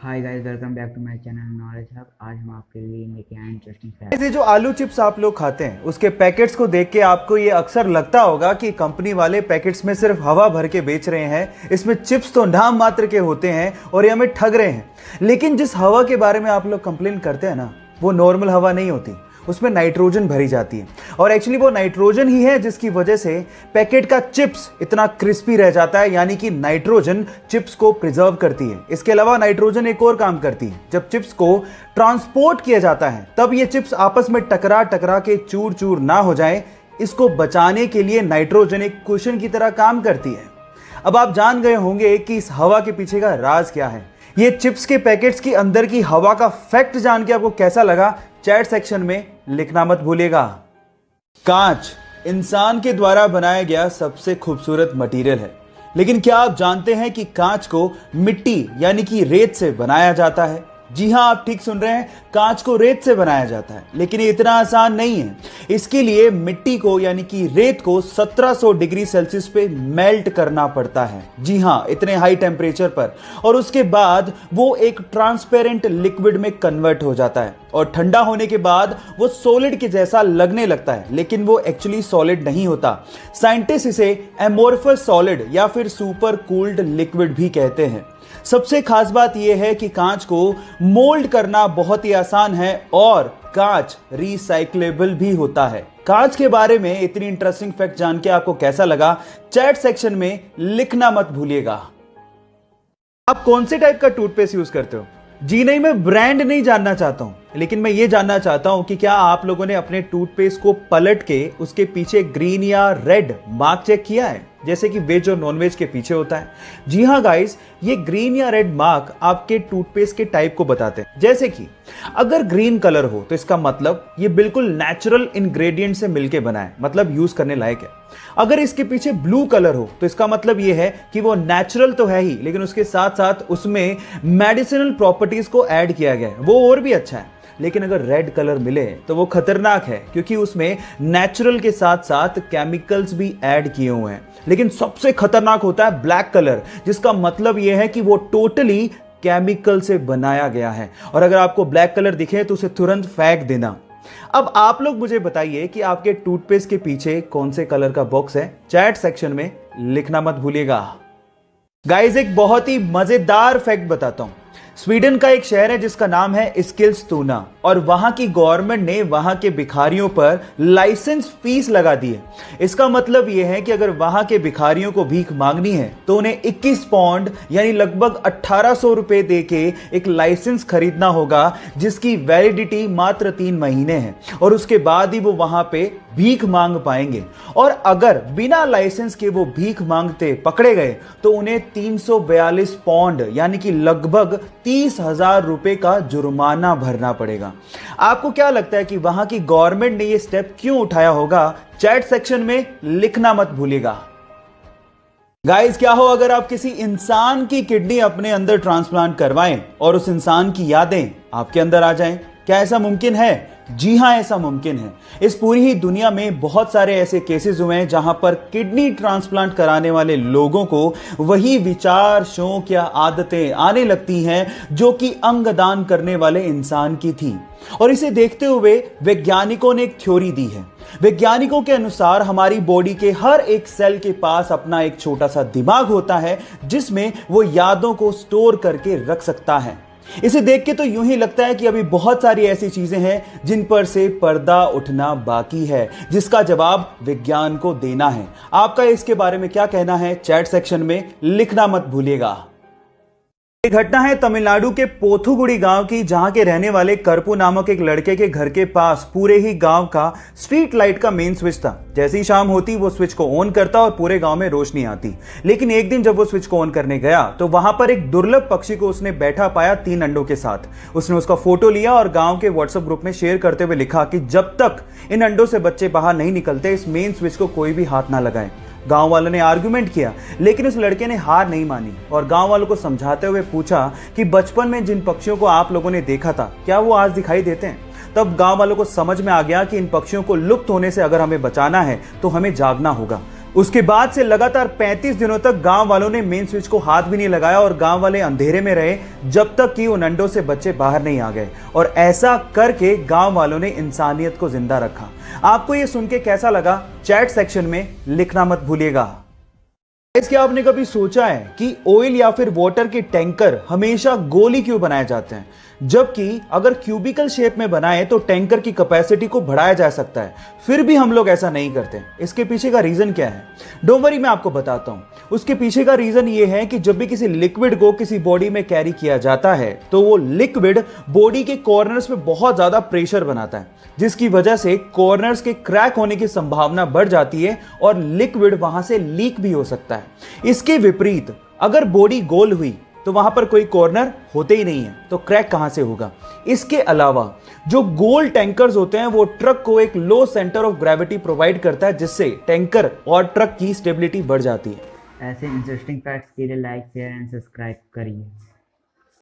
Hi guys, welcome back to my channel knowledge hub. आज हम आपके लिए लेके आए इंटरेस्टिंग फैक्ट। ये जो आलू चिप्स आप लोग खाते हैं उसके पैकेट्स को देख के आपको ये अक्सर लगता होगा कि कंपनी वाले पैकेट्स में सिर्फ हवा भर के बेच रहे हैं, इसमें चिप्स तो नाम मात्र के होते हैं और ये हमें ठग रहे हैं। लेकिन जिस हवा के बारे में आप लोग कंप्लेन करते हैं ना, वो नॉर्मल हवा नहीं होती, उसमें नाइट्रोजन भरी जाती है। और एक्चुअली वो नाइट्रोजन ही है जिसकी वजह से पैकेट का चिप्स इतना क्रिस्पी रह जाता है, यानी कि नाइट्रोजन चिप्स को प्रिजर्व करती है। इसके अलावा नाइट्रोजन एक और काम करती है, जब चिप्स को ट्रांसपोर्ट किया जाता है तब ये चिप्स आपस में टकरा टकरा के चूर चूर ना हो जाए, इसको बचाने के लिए नाइट्रोजन एक कुशन की तरह काम करती है। अब आप जान गए होंगे कि इस हवा के पीछे का राज क्या है। ये चिप्स के पैकेट्स के अंदर की हवा का फैक्ट जान के आपको कैसा लगा, चैट सेक्शन में लिखना मत भूलिएगा। कांच इंसान के द्वारा बनाया गया सबसे खूबसूरत मटेरियल है, लेकिन क्या आप जानते हैं कि कांच को मिट्टी यानी कि रेत से बनाया जाता है? जी हां, आप ठीक सुन रहे हैं, कांच को रेत से बनाया जाता है। लेकिन ये इतना आसान नहीं है। इसके लिए मिट्टी को यानी कि रेत को 1700 डिग्री सेल्सियस पे मेल्ट करना पड़ता है। जी हां, इतने हाई टेम्परेचर पर। और उसके बाद वो एक ट्रांसपेरेंट लिक्विड में कन्वर्ट हो जाता है और ठंडा होने के बाद वो सॉलिड के जैसा लगने लगता है, लेकिन वो एक्चुअली सॉलिड नहीं होता। साइंटिस्ट इसे एमोर्फस सॉलिड या फिर सुपर कूल्ड लिक्विड भी कहते हैं। सबसे खास बात यह है कि कांच को मोल्ड करना बहुत ही आसान है और कांच रिसाइक्लेबल भी होता है। कांच के बारे में इतनी इंटरेस्टिंग फैक्ट जान के आपको कैसा लगा, चैट सेक्शन में लिखना मत भूलिएगा। आप कौन से टाइप का टूथपेस्ट यूज करते हो? जी नहीं, मैं ब्रांड नहीं जानना चाहता हूं, लेकिन मैं ये जानना चाहता हूं कि क्या आप लोगों ने अपने टूथपेस्ट को पलट के उसके पीछे ग्रीन या रेड मार्क चेक किया है, जैसे कि वेज और नॉन वेज के पीछे होता है? जी हां गाइस, ये ग्रीन या रेड मार्क आपके टूथपेस्ट के टाइप को बताते हैं। जैसे कि अगर ग्रीन कलर हो तो इसका मतलब ये बिल्कुल नेचुरल इंग्रेडिएंट से मिलके बना है, मतलब यूज करने लायक है। अगर इसके पीछे ब्लू कलर हो तो इसका मतलब ये है कि वो नेचुरल तो है ही, लेकिन उसके साथ साथ उसमें मेडिसिनल प्रॉपर्टीज को ऐड किया गया है, वो और भी अच्छा है। लेकिन अगर रेड कलर मिले तो वो खतरनाक है, क्योंकि उसमें नेचुरल के साथ साथ केमिकल्स भी ऐड किए हुए हैं। लेकिन सबसे खतरनाक होता है ब्लैक कलर, जिसका मतलब यह है कि वो टोटली केमिकल से बनाया गया है। और अगर आपको ब्लैक कलर दिखे तो उसे तुरंत फेंक देना। अब आप लोग मुझे बताइए कि आपके टूथपेस्ट के पीछे कौन से कलर का बॉक्स है? चैट सेक्शन में लिखना मत भूलिएगा। गाइस, एक बहुत ही मजेदार फैक्ट बताता हूं। स्वीडन का एक शहर है जिसका नाम है स्किल्सतुना, और वहां की गवर्नमेंट ने वहां के भिखारियों पर लाइसेंस फीस लगा दी है। इसका मतलब यह है कि अगर वहां के भिखारियों को भीख मांगनी है तो उन्हें 21 पाउंड यानी लगभग 1800 रुपए देके एक लाइसेंस खरीदना होगा, जिसकी वैलिडिटी मात्र 3 महीने है, और उसके बाद ही वो वहां पे भीख मांग पाएंगे। और अगर बिना लाइसेंस के वो भीख मांगते पकड़े गए तो उन्हें 342 पाउंड यानी कि लगभग 30,000 रुपए का जुर्माना भरना पड़ेगा। आपको क्या लगता है कि वहां की गवर्नमेंट ने ये स्टेप क्यों उठाया होगा? चैट सेक्शन में लिखना मत भूलिएगा। गाइस, क्या हो अगर आप किसी इंसान की किडनी अपने अंदर ट्रांसप्लांट करवाएं और उस इंसान की यादें आपके अंदर आ जाएं? क्या ऐसा मुमकिन है? जी हां, ऐसा मुमकिन है। इस पूरी ही दुनिया में बहुत सारे ऐसे केसेस हुए हैं जहां पर किडनी ट्रांसप्लांट कराने वाले लोगों को वही विचार, शौक या आदतें आने लगती हैं जो कि अंगदान करने वाले इंसान की थी। और इसे देखते हुए वैज्ञानिकों ने एक थ्योरी दी है। वैज्ञानिकों के अनुसार हमारी बॉडी के हर एक सेल के पास अपना एक छोटा सा दिमाग होता है, जिसमें वो यादों को स्टोर करके रख सकता है। इसे देख के तो यूं ही लगता है कि अभी बहुत सारी ऐसी चीजें हैं जिन पर से पर्दा उठना बाकी है, जिसका जवाब विज्ञान को देना है। आपका इसके बारे में क्या कहना है? चैट सेक्शन में लिखना मत भूलिएगा। ये घटना है तमिलनाडु के पोथुगुड़ी गांव की, जहां के रहने वाले करपू नामक एक लड़के के घर के पास पूरे ही गांव का स्ट्रीट लाइट का मेन स्विच था। जैसे ही शाम होती वो स्विच को ऑन करता और पूरे गांव में रोशनी आती। लेकिन एक दिन जब वो स्विच को ऑन करने गया तो वहां पर एक दुर्लभ पक्षी को उसने बैठा पाया 3 अंडों के साथ। उसने उसका फोटो लिया और गांव के व्हाट्सएप ग्रुप में शेयर करते हुए लिखा कि जब तक इन अंडों से बच्चे बाहर नहीं निकलते इस मेन स्विच को कोई भी हाथ ना लगाए। गांव वालों ने आर्गुमेंट किया, लेकिन उस लड़के ने हार नहीं मानी और गांव वालों को समझाते हुए पूछा कि बचपन में जिन पक्षियों को आप लोगों ने देखा था, क्या वो आज दिखाई देते हैं? तब गांव वालों को समझ में आ गया कि इन पक्षियों को लुप्त होने से अगर हमें बचाना है तो हमें जागना होगा। उसके बाद से लगातार 35 दिनों तक गांव वालों ने मेन स्विच को हाथ भी नहीं लगाया और गांव वाले अंधेरे में रहे जब तक कि उन अंडों से बच्चे बाहर नहीं आ गए। और ऐसा करके गांव वालों ने इंसानियत को जिंदा रखा। आपको ये सुन के कैसा लगा, चैट सेक्शन में लिखना मत भूलिएगा। क्या आपने कभी सोचा है कि ऑयल या फिर वाटर के टैंकर हमेशा गोल ही क्यों बनाए जाते हैं, जबकि अगर क्यूबिकल शेप में बनाए तो टैंकर की कैपेसिटी को बढ़ाया जा सकता है, फिर भी हम लोग ऐसा नहीं करते। इसके पीछे का रीजन क्या है? डोंट वरी, मैं आपको बताता हूं। उसके पीछे का रीजन ये है कि जब भी किसी लिक्विड को किसी बॉडी में कैरी किया जाता है तो वो लिक्विड बॉडी के कॉर्नर्स में बहुत ज्यादा प्रेशर बनाता है, जिसकी वजह से कॉर्नर्स के क्रैक होने की संभावना बढ़ जाती है और लिक्विड वहां से लीक भी हो सकता है। इसके विपरीत अगर बॉडी गोल हुई तो वहां पर कोई कॉर्नर होते ही नहीं है, तो क्रैक कहां से होगा? इसके अलावा जो गोल टैंकर्स होते हैं वो ट्रक को एक लो सेंटर ऑफ ग्रेविटी प्रोवाइड करता है, जिससे टैंकर और ट्रक की स्टेबिलिटी बढ़ जाती है। ऐसे इंटरेस्टिंग फैक्ट्स के लिए लाइक, शेयर एंड सब्सक्राइब करिए।